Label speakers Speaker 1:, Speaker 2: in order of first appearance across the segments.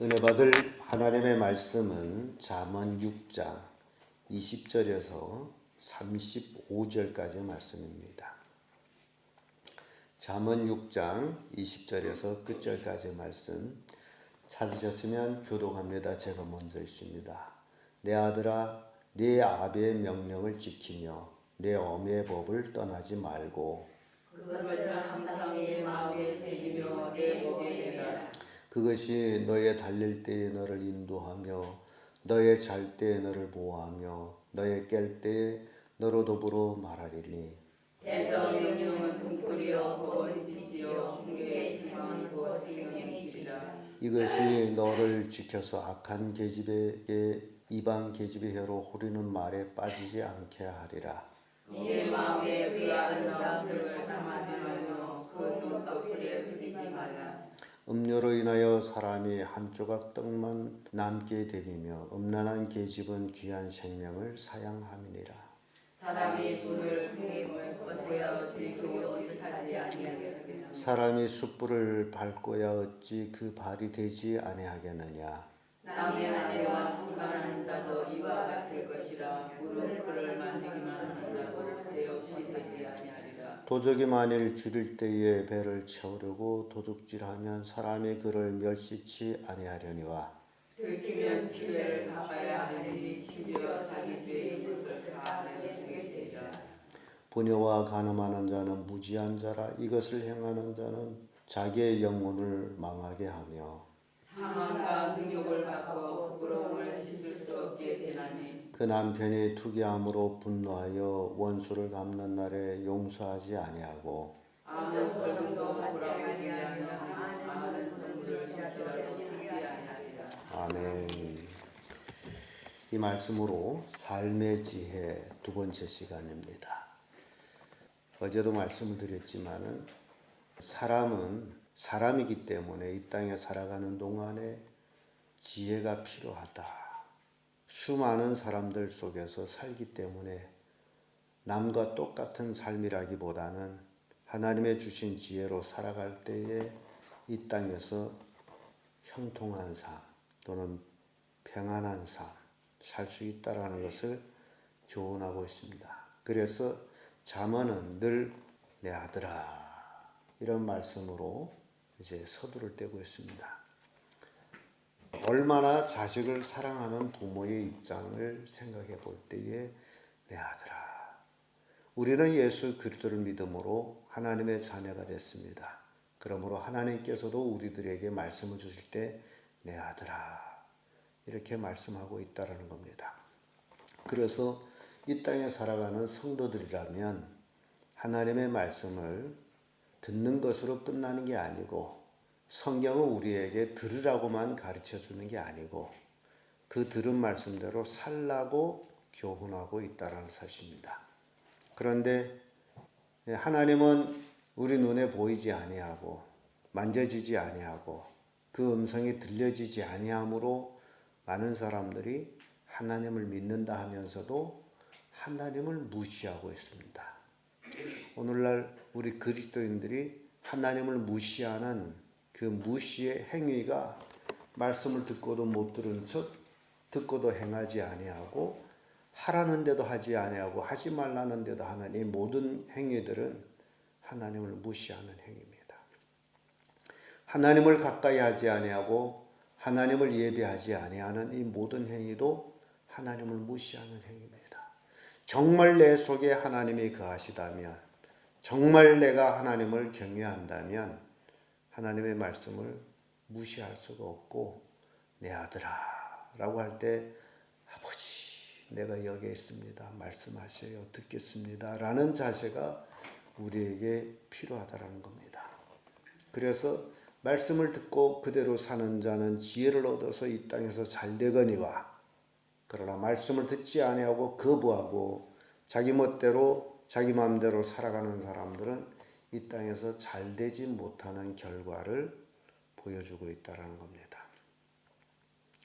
Speaker 1: 은혜 받을 하나님의 말씀은 잠언 6장 20절에서 35절까지 말씀입니다. 잠언 6장 20절에서 끝절까지 말씀 찾으셨으면 교독합니다. 제가 먼저 읽습니다. 내 아들아, 네 아비의 명령을 지키며 내 어미의 법을 떠나지 말고
Speaker 2: 그것을 항상 내 마음에 새기며 내 목에 매라.
Speaker 1: 그것이 너의 달릴 때에 너를 인도하며 너의 잘 때에 너를 보호하며 너의 깰 때에 너로 더불어 말하리니
Speaker 2: 대저 명령은 등불이요 법은 빛이요 공개의 지망은 곧 생명의 길이라.
Speaker 1: 이것이 너를 지켜서 악한 계집에게 이방 계집의 혀로 후리는 말에 빠지지 않게 하리라.
Speaker 2: 네 마음에 그 아름다운 색을 담하지 말며 그 눈꺼풀에 흘리지 말라.
Speaker 1: 음료로 인하여 사람이 한 조각 떡만 남게 되리며 음란한 계집은 귀한 생명을 사양함이니라.
Speaker 2: 사람이 불을 행임을 뻗고야 어찌 그것을 하지 아니하겠으며
Speaker 1: 사람이 숯불을 밟고야 어찌 그 발이 되지 아니하겠느냐.
Speaker 2: 남의 아내와 통관하는 자도 이와 같을 것이라. 물은 그를 만지기만 하는 자도 죄 없이 되지 아니하리라.
Speaker 1: 도적이 만일 줄일 때에 배를 채우려고 도둑질하면 사람이 그를 멸시치 아니하려니와
Speaker 2: 들키면 지혜를 갚아야 하느니 심지어 자기 죄의 것을 다 내어주게 되리라.
Speaker 1: 부녀와 간음하는 자는 무지한 자라. 이것을 행하는 자는 자기의 영혼을 망하게 하며
Speaker 2: 상함과 능욕을 받고 부끄러움을 씻을 수 없게 되나니
Speaker 1: 그 남편이 투기함으로 분노하여 원수를 갚는 날에 용서하지 아니하고
Speaker 2: 아무 벌금도 돌아보지 아니하며 많은 선물을 줄지라도 주지 아니하리라.
Speaker 1: 아멘. 이 말씀으로 삶의 지혜 두 번째 시간입니다. 어제도 말씀을 드렸지만은 사람은 사람이기 때문에 이 땅에 살아가는 동안에 지혜가 필요하다. 수많은 사람들 속에서 살기 때문에 남과 똑같은 삶이라기보다는 하나님의 주신 지혜로 살아갈 때에 이 땅에서 형통한 삶 또는 평안한 삶 살 수 있다라는 것을 교훈하고 있습니다. 그래서 잠언은 늘 내 아들아 이런 말씀으로 이제 서두를 떼고 있습니다. 얼마나 자식을 사랑하는 부모의 입장을 생각해 볼 때에 내 아들아, 우리는 예수 그리스도를 믿음으로 하나님의 자녀가 됐습니다. 그러므로 하나님께서도 우리들에게 말씀을 주실 때 내 아들아 이렇게 말씀하고 있다라는 겁니다. 그래서 이 땅에 살아가는 성도들이라면 하나님의 말씀을 듣는 것으로 끝나는 게 아니고 성경은 우리에게 들으라고만 가르쳐 주는 게 아니고 그 들은 말씀대로 살라고 교훈하고 있다는 사실입니다. 그런데 하나님은 우리 눈에 보이지 아니하고 만져지지 아니하고 그 음성이 들려지지 아니하므로 많은 사람들이 하나님을 믿는다 하면서도 하나님을 무시하고 있습니다. 오늘날 우리 그리스도인들이 하나님을 무시하는 그 무시의 행위가 말씀을 듣고도 못 들은 척 듣고도 행하지 아니하고 하라는 데도 하지 아니하고 하지 말라는 데도 하는 이 모든 행위들은 하나님을 무시하는 행위입니다. 하나님을 가까이 하지 아니하고 하나님을 예배하지 아니하는 이 모든 행위도 하나님을 무시하는 행위입니다. 정말 내 속에 하나님이 거하시다면 정말 내가 하나님을 경외한다면 하나님의 말씀을 무시할 수가 없고 내 아들아 라고 할 때 아버지 내가 여기에 있습니다. 말씀하셔요. 듣겠습니다. 라는 자세가 우리에게 필요하다는 겁니다. 그래서 말씀을 듣고 그대로 사는 자는 지혜를 얻어서 이 땅에서 잘 되거니와 그러나 말씀을 듣지 아니하고 거부하고 자기 멋대로 자기 마음대로 살아가는 사람들은 이 땅에서 잘 되지 못하는 결과를 보여주고 있다는 겁니다.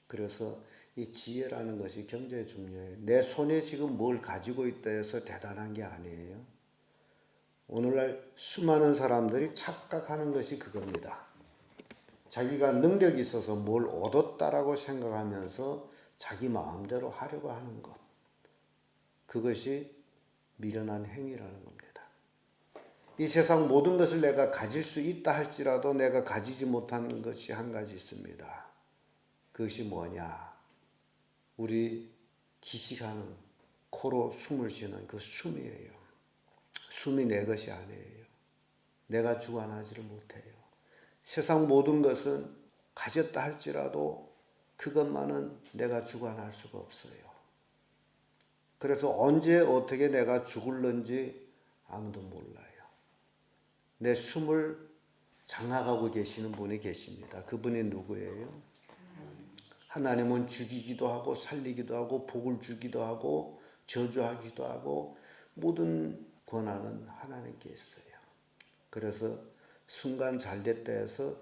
Speaker 1: 그래서 이 지혜라는 것이 굉장히 중요해요. 내 손에 지금 뭘 가지고 있다 해서 대단한 게 아니에요. 오늘날 수많은 사람들이 착각하는 것이 그겁니다. 자기가 능력이 있어서 뭘 얻었다라고 생각하면서 자기 마음대로 하려고 하는 것. 그것이 미련한 행위라는 겁니다. 이 세상 모든 것을 내가 가질 수 있다 할지라도 내가 가지지 못하는 것이 한 가지 있습니다. 그것이 뭐냐? 우리 기식하는, 코로 숨을 쉬는 그 숨이에요. 숨이 내 것이 아니에요. 내가 주관하지를 못해요. 세상 모든 것은 가졌다 할지라도 그것만은 내가 주관할 수가 없어요. 그래서 언제 어떻게 내가 죽을는지 아무도 몰라요. 내 숨을 장악하고 계시는 분이 계십니다. 그분이 누구예요? 하나님은 죽이기도 하고 살리기도 하고 복을 주기도 하고 저주하기도 하고 모든 권한은 하나님께 있어요. 그래서 순간 잘됐다 해서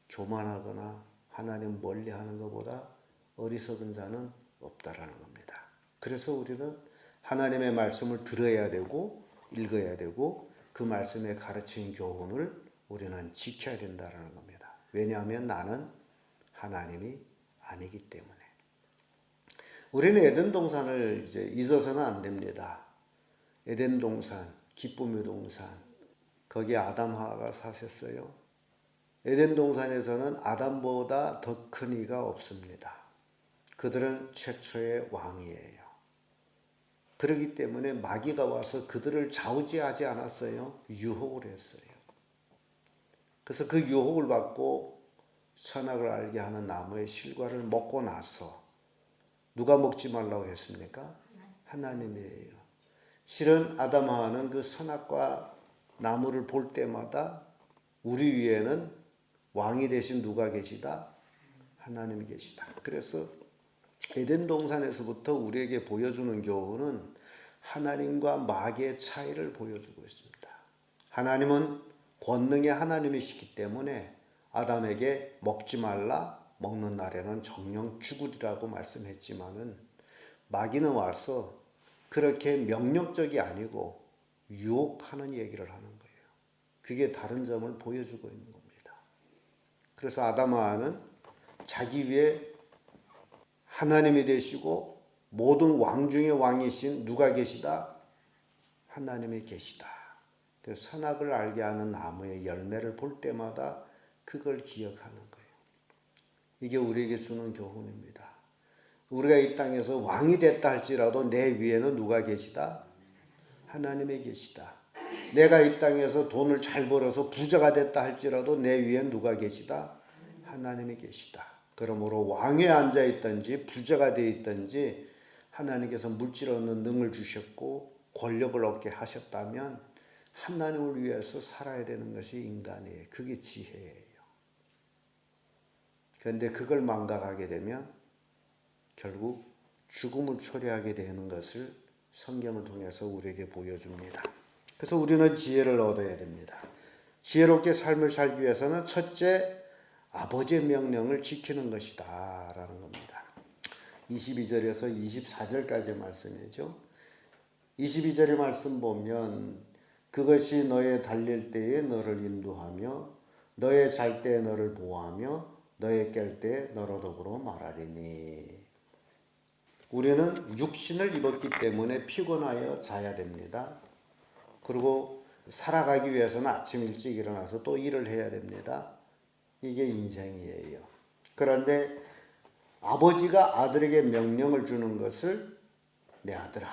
Speaker 1: 교만하거나 하나님 멀리하는 것보다 어리석은 자는 없다라는 겁니다. 그래서 우리는 하나님의 말씀을 들어야 되고 읽어야 되고 그 말씀에 가르친 교훈을 우리는 지켜야 된다는 겁니다. 왜냐하면 나는 하나님이 아니기 때문에. 우리는 에덴 동산을 이제 잊어서는 안 됩니다. 에덴 동산, 기쁨의 동산, 거기에 아담 하와가 사셨어요. 에덴 동산에서는 아담보다 더 큰 이가 없습니다. 그들은 최초의 왕이에요. 그렇기 때문에 마귀가 와서 그들을 좌우지하지 않았어요. 유혹을 했어요. 그래서 그 유혹을 받고 선악을 알게 하는 나무의 실과를 먹고 나서 누가 먹지 말라고 했습니까? 하나님이에요. 실은 아담 하와는 그 선악과 나무를 볼 때마다 우리 위에는 왕이 되신 누가 계시다? 하나님이 계시다. 그래서 에덴 동산에서부터 우리에게 보여주는 교훈은 하나님과 마귀의 차이를 보여주고 있습니다. 하나님은 권능의 하나님이시기 때문에 아담에게 먹지 말라, 먹는 날에는 정령 죽으리라고 말씀했지만은 마귀는 와서 그렇게 명령적이 아니고 유혹하는 얘기를 하는 거예요. 그게 다른 점을 보여주고 있는 겁니다. 그래서 아담 하와는 자기 위에 하나님이 되시고 모든 왕 중의 왕이신 누가 계시다? 하나님이 계시다. 그래서 선악을 알게 하는 나무의 열매를 볼 때마다 그걸 기억하는 거예요. 이게 우리에게 주는 교훈입니다. 우리가 이 땅에서 왕이 됐다 할지라도 내 위에는 누가 계시다? 하나님이 계시다. 내가 이 땅에서 돈을 잘 벌어서 부자가 됐다 할지라도 내 위엔 누가 계시다? 하나님이 계시다. 그러므로 왕에 앉아 있든지 부자가 되어 있든지 하나님께서 물질 얻는 능을 주셨고 권력을 얻게 하셨다면 하나님을 위해서 살아야 되는 것이 인간이에요. 그게 지혜예요. 그런데 그걸 망각하게 되면 결국 죽음을 초래하게 되는 것을 성경을 통해서 우리에게 보여줍니다. 그래서 우리는 지혜를 얻어야 됩니다. 지혜롭게 삶을 살기 위해서는 첫째, 아버지의 명령을 지키는 것이다 라는 겁니다. 22절에서 24절까지의 말씀이죠. 22절의 말씀 보면 그것이 너의 달릴 때에 너를 인도하며 너의 잘 때에 너를 보호하며 너의 깰 때에 너로 더불어 말하리니. 우리는 육신을 입었기 때문에 피곤하여 자야 됩니다. 그리고 살아가기 위해서는 아침 일찍 일어나서 또 일을 해야 됩니다. 이게 인생이에요. 그런데 아버지가 아들에게 명령을 주는 것을 내 아들아,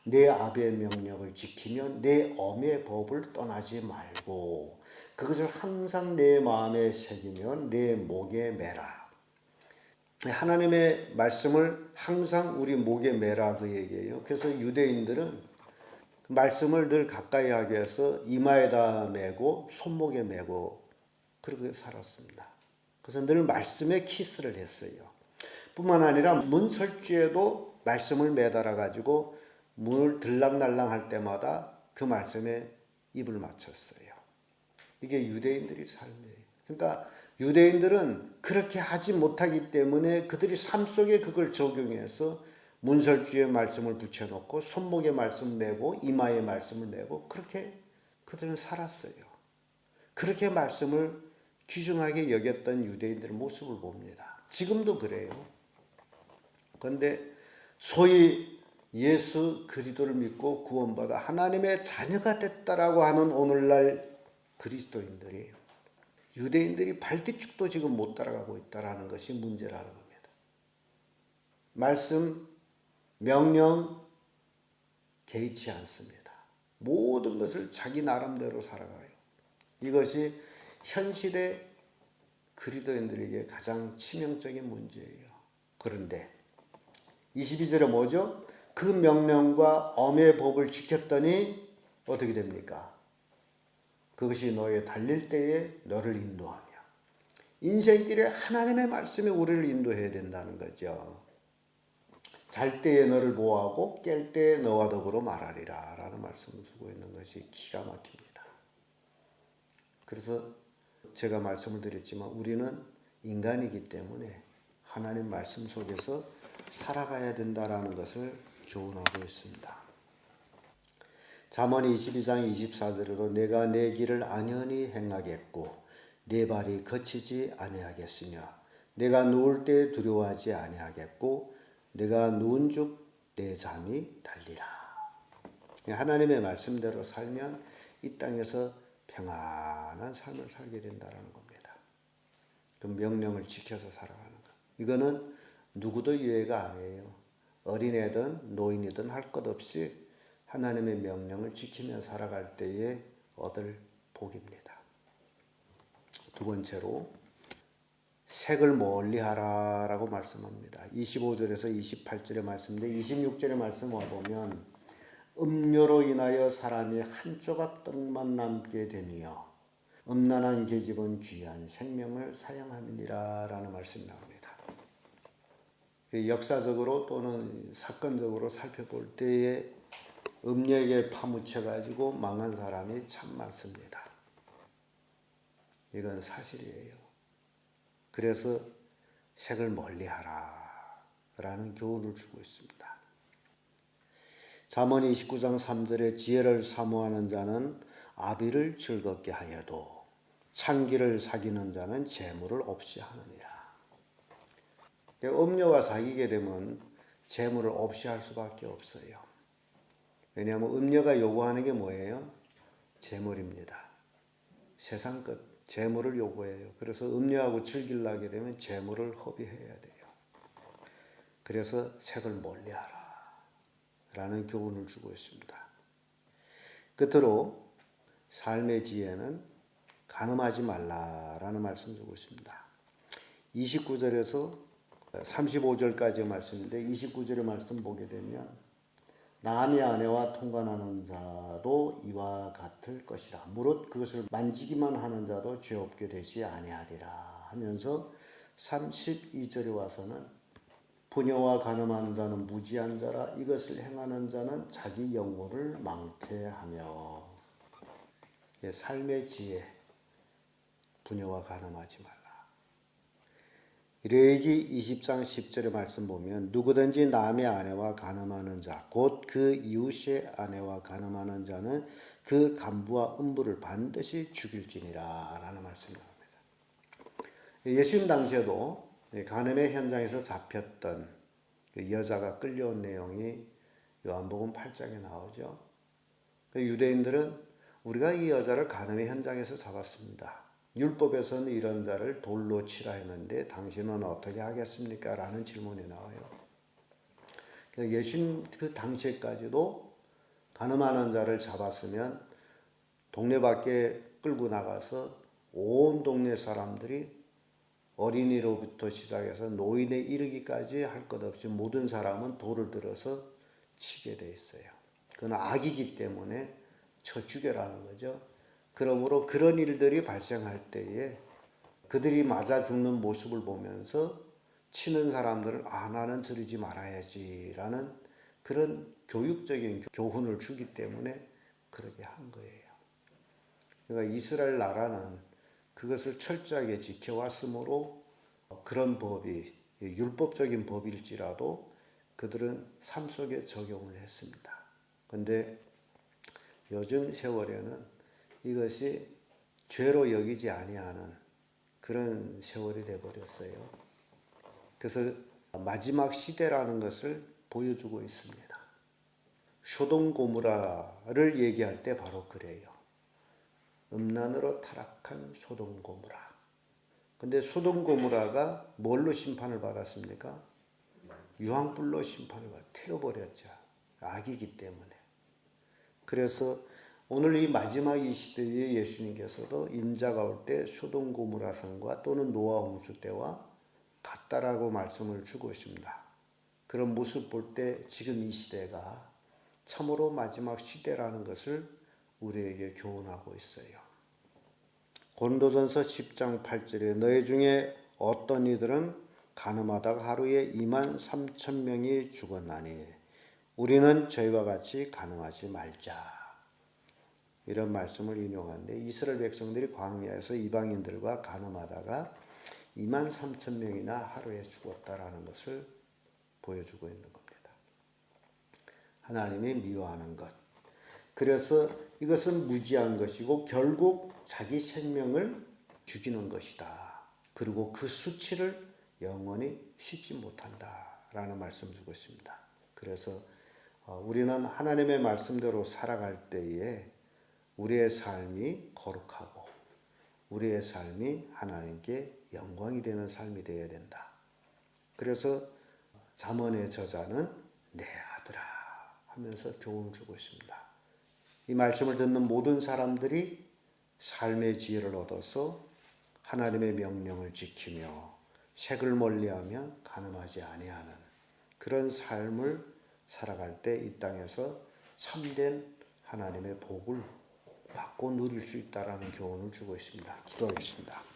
Speaker 1: 내 아비의 명령을 지키며 내 엄의 법을 떠나지 말고 그것을 항상 내 마음에 새기며 내 목에 매라. 하나님의 말씀을 항상 우리 목에 매라 그 얘기예요. 그래서 유대인들은 그 말씀을 늘 가까이 하기 위해서 이마에다 매고 손목에 매고 그렇게 살았습니다. 그래서 늘 말씀에 키스를 했어요. 뿐만 아니라 문설주에도 말씀을 매달아 가지고 문을 들락날락 할 때마다 그 말씀에 입을 맞췄어요. 이게 유대인들의 삶이에요. 그러니까 유대인들은 그렇게 하지 못하기 때문에 그들이 삶 속에 그걸 적용해서 문설주에 말씀을 붙여놓고 손목에 말씀 매고 이마에 말씀을 매고 그렇게 그들은 살았어요. 그렇게 말씀을 귀중하게 여겼던 유대인들의 모습을 봅니다. 지금도 그래요. 그런데 소위 예수 그리스도를 믿고 구원받아 하나님의 자녀가 됐다라고 하는 오늘날 그리스도인들이 유대인들이 발뒤축도 지금 못 따라가고 있다라는 것이 문제라는 겁니다. 말씀, 명령 개의치 않습니다. 모든 것을 자기 나름대로 살아가요. 이것이 현실의 그리스도인들에게 가장 치명적인 문제예요. 그런데 22절에 뭐죠? 그 명령과 엄의 법을 지켰더니 어떻게 됩니까? 그것이 너의 달릴 때에 너를 인도하며 인생길에 하나님의 말씀이 우리를 인도해야 된다는 거죠. 잘 때에 너를 보호하고 깰 때에 너와 더불어 말하리라 라는 말씀을 쓰고 있는 것이 기가 막힙니다. 그래서 제가 말씀을 드렸지만 우리는 인간이기 때문에 하나님 말씀 속에서 살아가야 된다라는 것을 교훈하고 있습니다. 잠언 22장 24절에도 내가 내 길을 안연히 행하겠고 내 발이 거치지 아니하겠으며 내가 누울 때 두려워하지 아니하겠고 내가 누운 즉 내 잠이 달리라. 하나님의 말씀대로 살면 이 땅에서 평안한 삶을 살게 된다는 겁니다. 그 명령을 지켜서 살아가는 것. 이거는 누구도 유예가 아니에요. 어린애든 노인이든 할 것 없이 하나님의 명령을 지키며 살아갈 때에 얻을 복입니다. 두 번째로 색을 멀리하라라고 말씀합니다. 25절에서 28절의 말씀인데 26절의 말씀 와보면 음료로 인하여 사람이 한 조각 떡만 남게 되며 음란한 계집은 귀한 생명을 사양함이니라 라는 말씀이 나옵니다. 역사적으로 또는 사건적으로 살펴볼 때에 음력에 파묻혀가지고 망한 사람이 참 많습니다. 이건 사실이에요. 그래서 색을 멀리하라 라는 교훈을 주고 있습니다. 잠언 29장 3절에 지혜를 사모하는 자는 아비를 즐겁게 하여도 창기를 사귀는 자는 재물을 없이 하느니라. 음료와 사귀게 되면 재물을 없이 할 수밖에 없어요. 왜냐하면 음료가 요구하는 게 뭐예요? 재물입니다. 세상 것, 재물을 요구해요. 그래서 음료하고 즐기려게 되면 재물을 허비해야 돼요. 그래서 색을 멀리하라 라는 교훈을 주고 있습니다. 끝으로 삶의 지혜는 간음하지 말라라는 말씀 주고 있습니다. 29절에서 35절까지의 말씀인데 29절의 말씀 보게 되면 남의 아내와 통관하는 자도 이와 같을 것이라. 무릇 그것을 만지기만 하는 자도 죄 없게 되지 아니하리라 하면서 32절에 와서는 부녀와 간음하는 자는 무지한 자라 이것을 행하는 자는 자기 영혼을 망태하며. 삶의 지혜, 부녀와 간음하지 말라. 레위기 20장 10절의 말씀 보면 누구든지 남의 아내와 간음하는 자 곧 그 이웃의 아내와 간음하는 자는 그 간부와 음부를 반드시 죽일지니라 라는 말씀이 나옵니다. 예수님 당시에도 간음의 현장에서 잡혔던 그 여자가 끌려온 내용이 요한복음 8장에 나오죠. 유대인들은 우리가 이 여자를 간음의 현장에서 잡았습니다. 율법에서는 이런 자를 돌로 치라 했는데 당신은 어떻게 하겠습니까? 라는 질문이 나와요. 예수님 그 당시에까지도 간음하는 자를 잡았으면 동네 밖에 끌고 나가서 온 동네 사람들이 어린이로부터 시작해서 노인에 이르기까지 할 것 없이 모든 사람은 돌을 들어서 치게 돼 있어요. 그건 악이기 때문에 쳐 죽여라는 거죠. 그러므로 그런 일들이 발생할 때에 그들이 맞아 죽는 모습을 보면서 치는 사람들은 나는 저러지 말아야지라는 그런 교육적인 교훈을 주기 때문에 그렇게 한 거예요. 그러니까 이스라엘 나라는 그것을 철저하게 지켜왔으므로 그런 법이 율법적인 법일지라도 그들은 삶 속에 적용을 했습니다. 그런데 요즘 세월에는 이것이 죄로 여기지 아니하는 그런 세월이 돼버렸어요. 그래서 마지막 시대라는 것을 보여주고 있습니다. 소돔 고모라를 얘기할 때 바로 그래요. 음란으로 타락한 소돔 고모라. 근데 소돔 고모라가 뭘로 심판을 받았습니까? 유황불로 심판을 태워버렸죠. 악이기 때문에. 그래서 오늘 이 마지막 이 시대에 예수님께서도 인자가 올 때 소돔 고모라 성과 또는 노아 홍수 때와 같다라고 말씀을 주고 있습니다. 그런 모습 볼 때 지금 이 시대가 참으로 마지막 시대라는 것을 우리에게 교훈하고 있어요. 고린도전서 10장 8절에 너희 중에 어떤 이들은 간음하다가 하루에 23,000명이 죽었나니 우리는 저희와 같이 간음하지 말자. 이런 말씀을 인용하는데 이스라엘 백성들이 광야에서 이방인들과 간음하다가 23,000명이나 하루에 죽었다라는 것을 보여주고 있는 겁니다. 하나님이 미워하는 것. 그래서 이것은 무지한 것이고 결국 자기 생명을 죽이는 것이다. 그리고 그 수치를 영원히 씻지 못한다라는 말씀 주고 있습니다. 그래서 우리는 하나님의 말씀대로 살아갈 때에 우리의 삶이 거룩하고 우리의 삶이 하나님께 영광이 되는 삶이 되어야 된다. 그래서 잠언의 저자는 내 아들아 하면서 교훈을 주고 있습니다. 이 말씀을 듣는 모든 사람들이 삶의 지혜를 얻어서 하나님의 명령을 지키며 색을 멀리하며 간음하지 아니하는 그런 삶을 살아갈 때 이 땅에서 참된 하나님의 복을 받고 누릴 수 있다라는 교훈을 주고 있습니다. 기도하겠습니다.